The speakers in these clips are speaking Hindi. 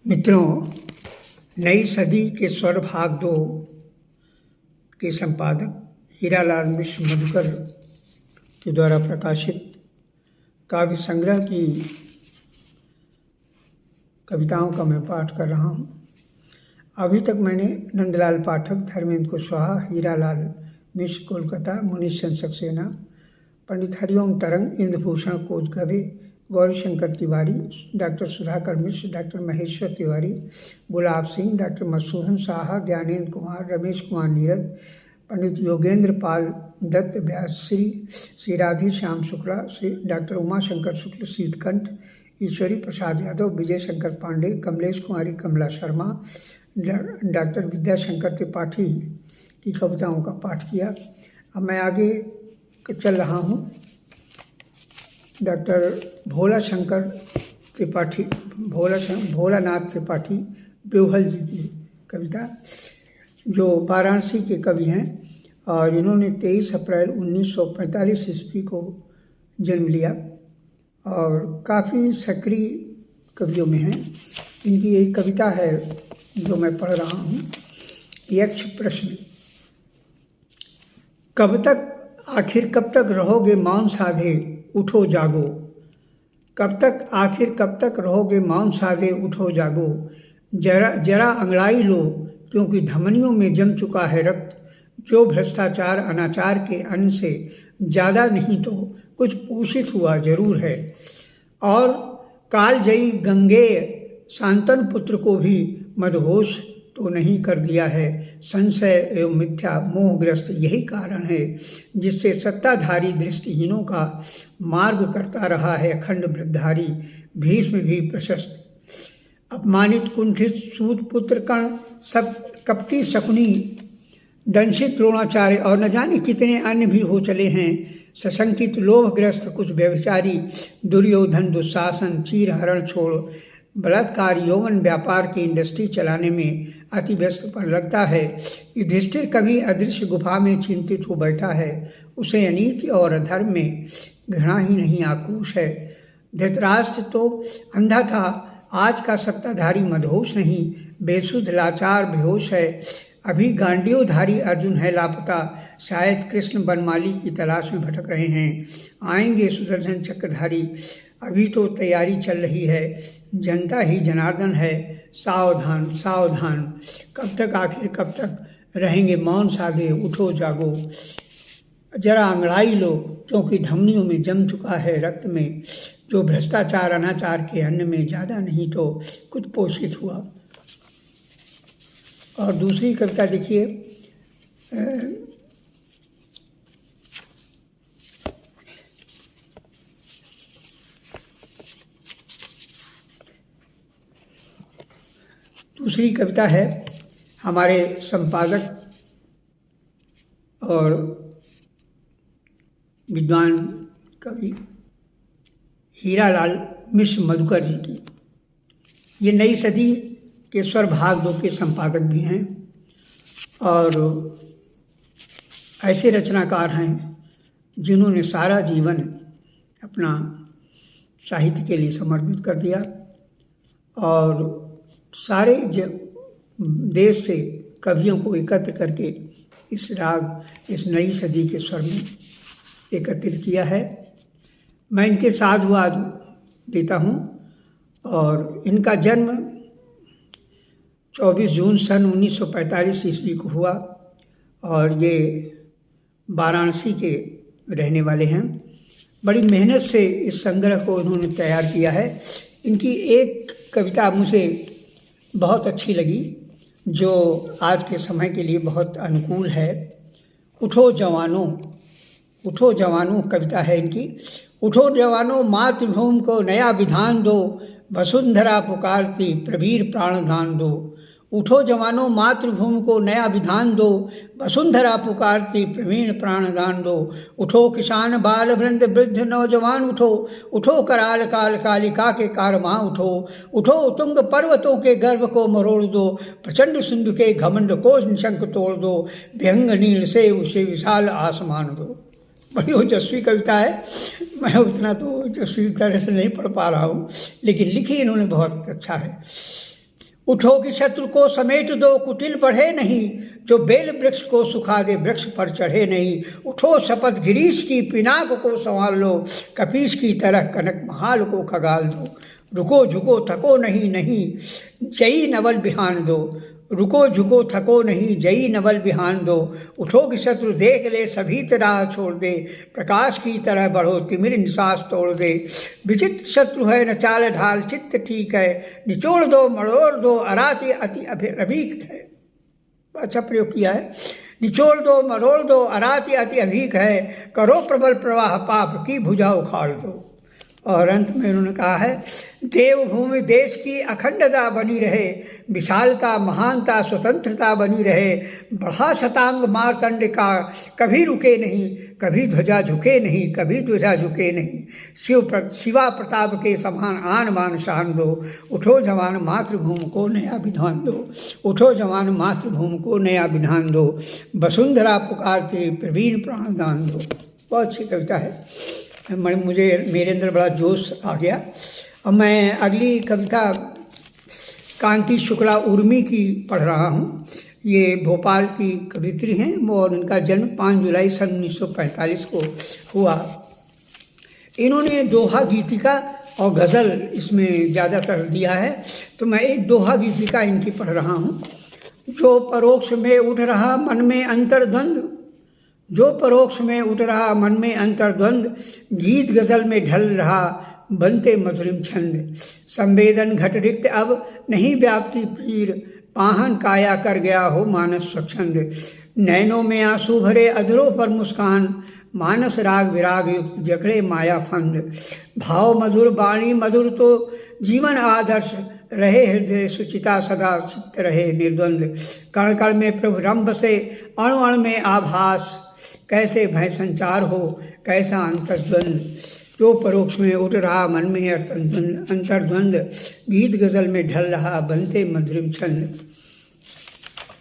मित्रों, नई सदी के स्वर भाग 2 के संपादक हीरालाल मिश्र मधुकर के द्वारा प्रकाशित काव्य संग्रह की कविताओं का मैं पाठ कर रहा हूँ। अभी तक मैंने नंदलाल पाठक, धर्मेंद्र कुशवाहा, हीरालाल मिश्र कोलकाता, मुनीश चंद्र सक्सेना, पंडित हरिओम तरंग, इंद्रभूषण कोटगवे, गौरी शंकर तिवारी, डॉक्टर सुधाकर मिश्र, डॉक्टर महेश्वर तिवारी, गुलाब सिंह, डॉक्टर मधुसूदन साहा, ज्ञानेंद्र कुमार, रमेश कुमार नीरज, पंडित योगेंद्र पाल दत्त व्यास, श्री राधे श्याम शुक्ला, श्री डॉक्टर उमा शंकर शुक्ल शीतकंठ, ईश्वरी प्रसाद यादव, विजय शंकर पांडे, कमलेश कुमारी कमला शर्मा, डॉक्टर विद्याशंकर त्रिपाठी की कविताओं का पाठ किया। अब मैं आगे चल रहा हूँ। डॉक्टर भोलानाथ त्रिपाठी बेवहल जी की कविता, जो वाराणसी के कवि हैं और इन्होंने 23 अप्रैल 1945 ईस्वी को जन्म लिया और काफ़ी सक्रिय कवियों में हैं। इनकी एक कविता है जो मैं पढ़ रहा हूँ, यक्ष प्रश्न। आखिर कब तक रहोगे मौन साधे, उठो जागो। कब तक रहोगे मौन साधे, उठो जागो। जरा अंगड़ाई लो, क्योंकि धमनियों में जम चुका है रक्त। जो भ्रष्टाचार अनाचार के अन्न से ज़्यादा नहीं तो कुछ पोषित हुआ जरूर है। और कालजयी गंगेय शांतन पुत्र को भी मदहोश तो नहीं कर दिया है। संशय एवं मिथ्या मोहग्रस्त यही कारण है जिससे सत्ताधारी दृष्टिहीनों का मार्ग करता रहा है अखंड वृद्धधारी भीष्म भी प्रशस्त। अपमानित कुंठित सूत पुत्र कर्ण, सब कपटी शकुनी, दंशित द्रोणाचार्य और न जाने कितने अन्य भी हो चले हैं। सशंकित लोभग्रस्त कुछ व्यभिचारी, दुर्योधन दुशासन चीरहरण छोड़ बलात्कार यौवन व्यापार की इंडस्ट्री चलाने में अति व्यस्त पर लगता है। युधिष्ठिर कभी अदृश्य गुफा में चिंतित हो बैठा है। उसे अनीति और अधर्म में घृणा ही नहीं आक्रोश है। धृतराष्ट्र तो अंधा था, आज का सत्ताधारी मदहोश नहीं, बेसुध लाचार बेहोश है। अभी गांडीवधारी अर्जुन है लापता, शायद कृष्ण बनमाली की तलाश में भटक रहे हैं। आएंगे सुदर्शन चक्रधारी, अभी तो तैयारी चल रही है। जनता ही जनार्दन है, सावधान सावधान। आखिर कब तक रहेंगे मौन साधे, उठो जागो। जरा अंगड़ाई लो, क्योंकि धमनियों में जम चुका है रक्त में। जो भ्रष्टाचार अनाचार के अन्न में ज़्यादा नहीं तो कुछ पोषित हुआ। और दूसरी कविता देखिए, दूसरी कविता है हमारे संपादक और विद्वान कवि हीरालाल मिश्र मधुकर जी की। ये नई सदी के स्वर भाग 2 के संपादक भी हैं और ऐसे रचनाकार हैं जिन्होंने सारा जीवन अपना साहित्य के लिए समर्पित कर दिया और सारे देश से कवियों को एकत्र करके इस नई सदी के स्वर में एकत्रित किया है। मैं इनके साधुवाद देता हूँ और इनका जन्म 24 जून सन 1945 ईस्वी को हुआ और ये वाराणसी के रहने वाले हैं। बड़ी मेहनत से इस संग्रह को इन्होंने तैयार किया है। इनकी एक कविता मुझे बहुत अच्छी लगी जो आज के समय के लिए बहुत अनुकूल है। उठो जवानों कविता है इनकी। उठो जवानों, मातृभूमि को नया विधान दो, वसुंधरा पुकारती प्रवीर प्राणदान दो। उठो जवानों, मातृभूमि को नया विधान दो, वसुंधरा पुकारती प्रवीण प्राणदान दो। उठो किसान बाल वृंद वृद्ध नौजवान, उठो कराल काल कालिका के कारवां, उठो तुंग पर्वतों के गर्व को मरोड़ दो, प्रचंड सिंधु के घमंड को निशंक तोड़ दो, विहंग नील से उसे विशाल आसमान दो। बड़ी ओजस्वी कविता है। मैं उतना तो ओजस्वी तरह से नहीं पढ़ पा रहा हूँ, लेकिन लिखी इन्होंने बहुत अच्छा है। उठो कि शत्रु को समेट दो, कुटिल बढ़े नहीं, जो बेल वृक्ष को सुखा दे वृक्ष पर चढ़े नहीं। उठो शपथ गिरीश की, पिनाक को संभाल लो, कपीश की तरह कनक महाल को खगाल दो। रुको झुको थको नहीं, नहीं जई नवल बिहान दो, रुको झुको थको नहीं, जई नवल बिहान दो। उठो कि शत्रु देख ले, सभी तरह छोड़ दे, प्रकाश की तरह बढ़ो, तिमिर निसास तोड़ दे। विचित्र शत्रु है न चाल ढाल, चित्त ठीक है, निचोड़ दो मड़ोड़ दो, अराती अति अभीक है। अच्छा प्रयोग किया है। निचोड़ दो मरोड़ दो, अराती अति अभीक है, करो प्रबल प्रवाह, पाप की भुजा उखाड़ दो। और अंत में उन्होंने कहा है, देवभूमि देश की अखंडता बनी रहे, विशालता महानता स्वतंत्रता बनी रहे। बढ़ा शतांग मारतंड का, कभी रुके नहीं, कभी ध्वजा झुके नहीं, कभी ध्वजा झुके नहीं। शिवा प्रताप के समान आन बान शान दो, उठो जवान मातृभूमि को नया विधान दो, उठो जवान मातृभूमि को नया विधान दो। वसुंधरा पुकारती प्रवीण प्राणदान दो। बहुत अच्छी कविता है। मुझे मेरे अंदर बड़ा जोश आ गया। अब मैं अगली कविता कांति शुक्ला उर्मी की पढ़ रहा हूँ। ये भोपाल की कवित्री हैं और इनका जन्म 5 जुलाई सन 1945 को हुआ। इन्होंने दोहा गीतिका और गज़ल इसमें ज़्यादातर दिया है, तो मैं एक दोहा गीतिका इनकी पढ़ रहा हूँ। जो परोक्ष में उठ रहा मन में अंतर्द्वंद, जो परोक्ष में उठ रहा मन में अंतर्द्वंद, गीत गज़ल में ढल रहा बनते मधुरिम छंद। संवेदन घट रिक्त अब नहीं व्याप्ति पीर, पाहन काया कर गया हो मानस स्वच्छंद। नैनों में आंसू भरे अधरों पर मुस्कान, मानस राग विराग युक्त जकड़े माया फंद। भाव मधुर वाणी मधुर तो जीवन आदर्श, रहे हृदय सुचिता सदा चित्त रहे निर्द्वंद। कण कण में प्रभु रंभ से अणु अणु में आभास, कैसे भय संचार हो कैसा अंतर्द्वंद। जो परोक्ष में उठ रहा मन में अंतर्द्वंद, गीत गज़ल में ढल रहा बनते मधुरिम छंद।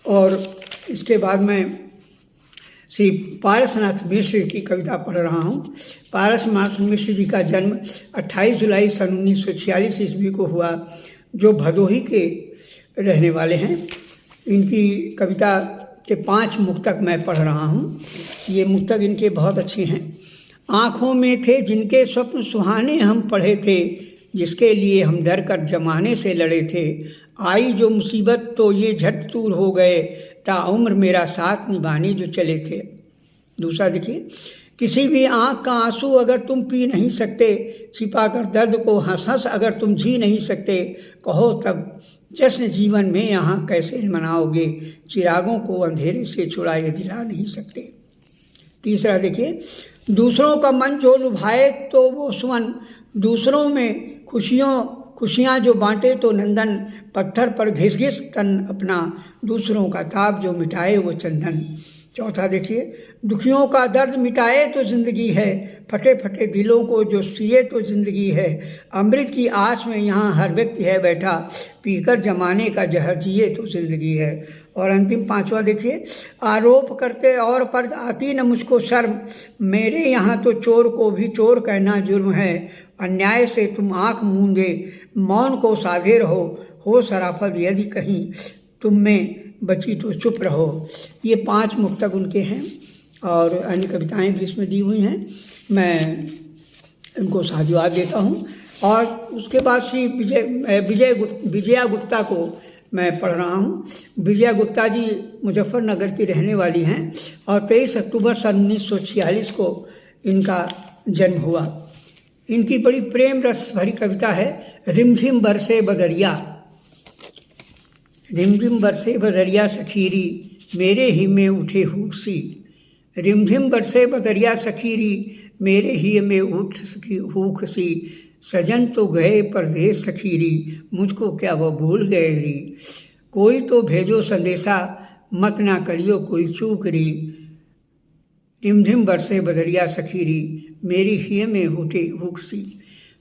और इसके बाद मैं श्री पारसनाथ मिश्र की कविता पढ़ रहा हूँ। पारसनाथ मिश्र जी का जन्म 28 जुलाई सन 1946 ईस्वी को हुआ, जो भदोही के रहने वाले हैं। इनकी कविता के 5 मुक्तक मैं पढ़ रहा हूँ। ये मुक्तक इनके बहुत अच्छे हैं। आँखों में थे जिनके स्वप्न सुहाने हम पढ़े थे, जिसके लिए हम डर कर जमाने से लड़े थे। आई जो मुसीबत तो ये झट दूर हो गए, ताउम्र मेरा साथ निभाने जो चले थे। दूसरा देखिए, किसी भी आँख का आंसू अगर तुम पी नहीं सकते, छिपा कर दर्द को हंस हंस अगर तुम जी नहीं सकते, कहो तब जश्न जीवन में यहाँ कैसे मनाओगे, चिरागों को अंधेरे से छुड़ाए दिला नहीं सकते। तीसरा देखिए, दूसरों का मन जो लुभाए तो वो सुमन, दूसरों में खुशियाँ जो बांटे तो नंदन। पत्थर पर घिस घिस तन अपना, दूसरों का ताप जो मिटाए वो चंदन। चौथा देखिए, दुखियों का दर्द मिटाए तो ज़िंदगी है, फटे फटे दिलों को जो सिए तो ज़िंदगी है। अमृत की आस में यहाँ हर व्यक्ति है बैठा, पीकर जमाने का जहर जिए तो ज़िंदगी है। और अंतिम 5वां देखिए, आरोप करते और पर आती न मुझको शर्म, मेरे यहाँ तो चोर को भी चोर कहना जुर्म है। अन्याय से तुम आँख मूंदे मौन को साधे रहो, हो शराफत यदि कहीं तुम में बची तो चुप रहो। ये 5 मुक्तक उनके हैं और अन्य कविताएं भी इसमें दी हुई हैं। मैं इनको साधुवाद देता हूँ। और उसके बाद श्री विजया गुप्ता को मैं पढ़ रहा हूँ। विजया गुप्ता जी मुजफ्फरनगर की रहने वाली हैं और 23 अक्टूबर सन 1946 को इनका जन्म हुआ। इनकी बड़ी प्रेम रस भरी कविता है, रिमझिम बरसे बदरिया। रिमझिम बरसे बदरिया सखीरी, मेरे ही में उठे हुक सी। रिमझिम बरसे बदरिया सखीरी, मेरे ही में उठ हुक सी। सजन तो गए परदेश सखीरी, मुझको क्या वो भूल गए री। कोई तो भेजो संदेशा, मत ना करियो कोई चूक री। रिमझिम बरसे बदरिया सखीरी, मेरी ही में उठे हुक सी।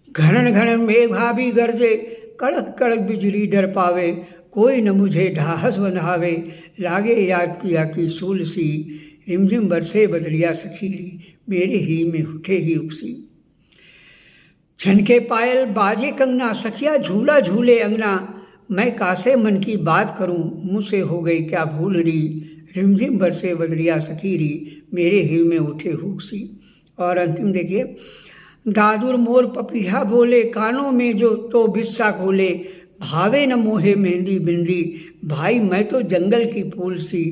घनन घनन मेघा भी गरजे, कड़क कड़क बिजली डर पावे। कोई न मुझे ढाहस बंधावे, लागे याद पिया की सूल सी। रिमझिम बरसे बदरिया सखीरी, मेरे ही में उठे ही उपसी। छनके पायल बाजे कंगना, सखिया झूला झूले अंगना। मैं कासे मन की बात करूं, मुझसे हो गई क्या भूल री, रिमझिम बरसे बदरिया सखीरी, मेरे हिल में उठे हुक्सी। और अंतिम देखिए, दादुर मोर पपीहा बोले, कानों में जो तो बिस्सा खोले, भावे न मोहे मेहंदी बिंदी, भाई मैं तो जंगल की फूल सी,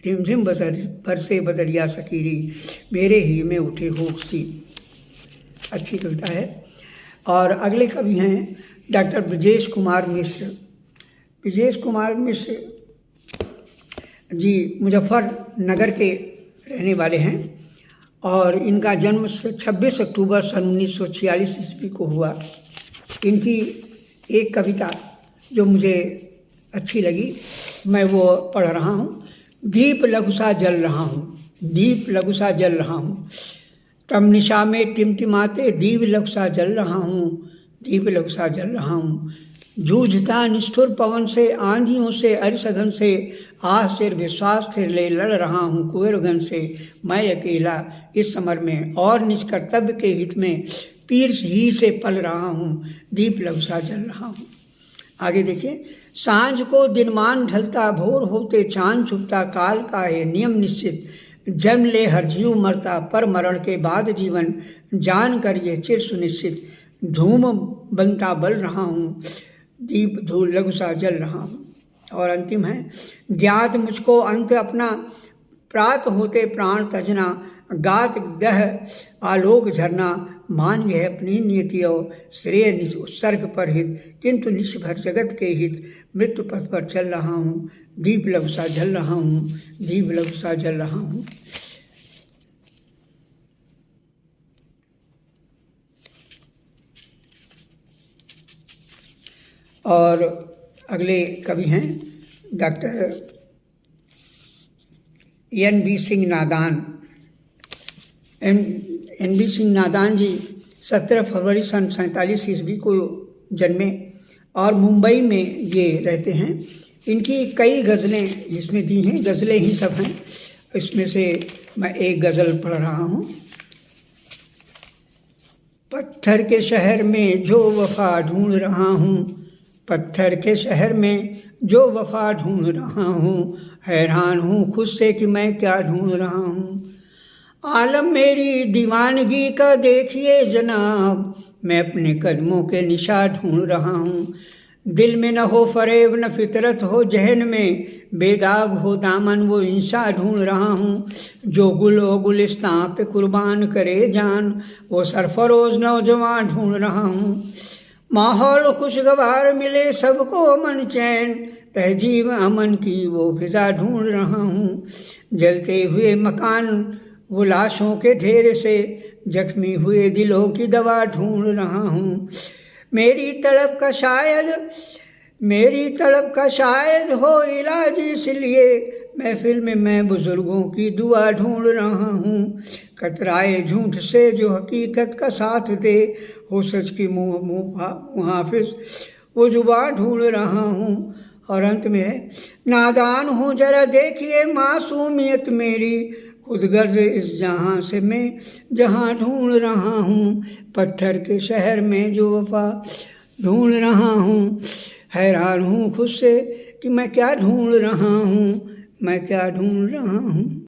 रिमझिम बरसे बदरिया सकीरी, मेरे ही में उठे होक्सी। अच्छी कविता है। और अगले कवि हैं डॉक्टर ब्रजेश कुमार मिश्र। ब्रजेश कुमार मिश्र जी मुजफ्फरनगर के रहने वाले हैं और इनका जन्म 26 अक्टूबर सन 1946 ईस्वी को हुआ। इनकी एक कविता जो मुझे अच्छी लगी मैं वो पढ़ रहा हूँ। दीप लघुसा जल रहा हूँ, दीप लघुसा जल रहा हूँ, तब निशा में टिमटिमाते दीप लघुसा जल रहा हूँ, दीप लघुसा जल रहा हूँ। जूझता निष्ठुर पवन से, आंधियों से, अरिसघन से, आस से विश्वास से ले लड़ रहा हूँ कुएरगन से, मैं अकेला इस समर में और निज कर्तव्य के हित में पीर ही से पल रहा हूँ, दीप लघुसा जल रहा हूँ। आगे देखिए, सांझ को दिनमान ढलता, भोर होते चांद छुपता, काल का है नियम निश्चित, जन्म ले हर जीव मरता, पर मरण के बाद जीवन जान कर ये चिर सुनिश्चित, धूम बनता बल रहा हूँ, दीप धूल लघुसा जल रहा हूँ। और अंतिम है, ज्ञात मुझको अंत अपना, प्रात होते प्राण तजना, गात दह आलोक झरना, मान यह अपनी नियति और श्रेय निज उत्सर्ग पर हित, किंतु निश भर जगत के हित, मृत्यु पथ पर चल रहा हूँ, दीप लघुसा जल रहा हूँ, दीप लघुसा जल रहा हूँ। और अगले कवि हैं डॉक्टर एन.बी. सिंह नादान। एन.बी. सिंह नादान जी 17 फरवरी सन 47 ईस्वी को जन्मे और मुंबई में ये रहते हैं। इनकी कई गज़लें इसमें दी हैं, गज़लें ही सब हैं, इसमें से मैं एक गज़ल पढ़ रहा हूँ। पत्थर के शहर में जो वफ़ा ढूंढ रहा हूँ, पत्थर के शहर में जो वफ़ा ढूंढ रहा हूँ, हैरान हूँ खुद से कि मैं क्या ढूंढ रहा हूँ। आलम मेरी दीवानगी का देखिए जनाब, मैं अपने कदमों के निशा ढूंढ रहा हूँ। दिल में न हो फरेब न फितरत हो जहन में, बेदाग हो दामन वो इंशा ढूंढ रहा हूँ। जो गुल ओ गुलिस्तां पे कुर्बान करे जान, वो सरफरोज नौजवान ढूंढ रहा हूँ। माहौल खुशगवार मिले सबको अमन चैन, तहजीब अमन की वो फिजा ढूंढ रहा हूँ। जलते हुए मकान वो लाशों के ढेर से, जख्मी हुए दिलों की दवा ढूंढ रहा हूँ। मेरी तड़प का शायद हो इलाज, इसलिए महफिल में मैं बुजुर्गों की दुआ ढूंढ रहा हूँ। कतराए झूठ से जो हकीकत का साथ दे, हो सच की मुहाफिज वो जुबा ढूंढ रहा हूँ। और अंत में है, नादान हूँ जरा देखिए मासूमियत मेरी, खुदगर्ज इस जहाँ से मैं जहाँ ढूंढ रहा हूँ। पत्थर के शहर में जो वफा ढूंढ रहा हूँ, हैरान हूँ खुद से कि मैं क्या ढूंढ रहा हूँ, मैं क्या ढूंढ रहा हूँ।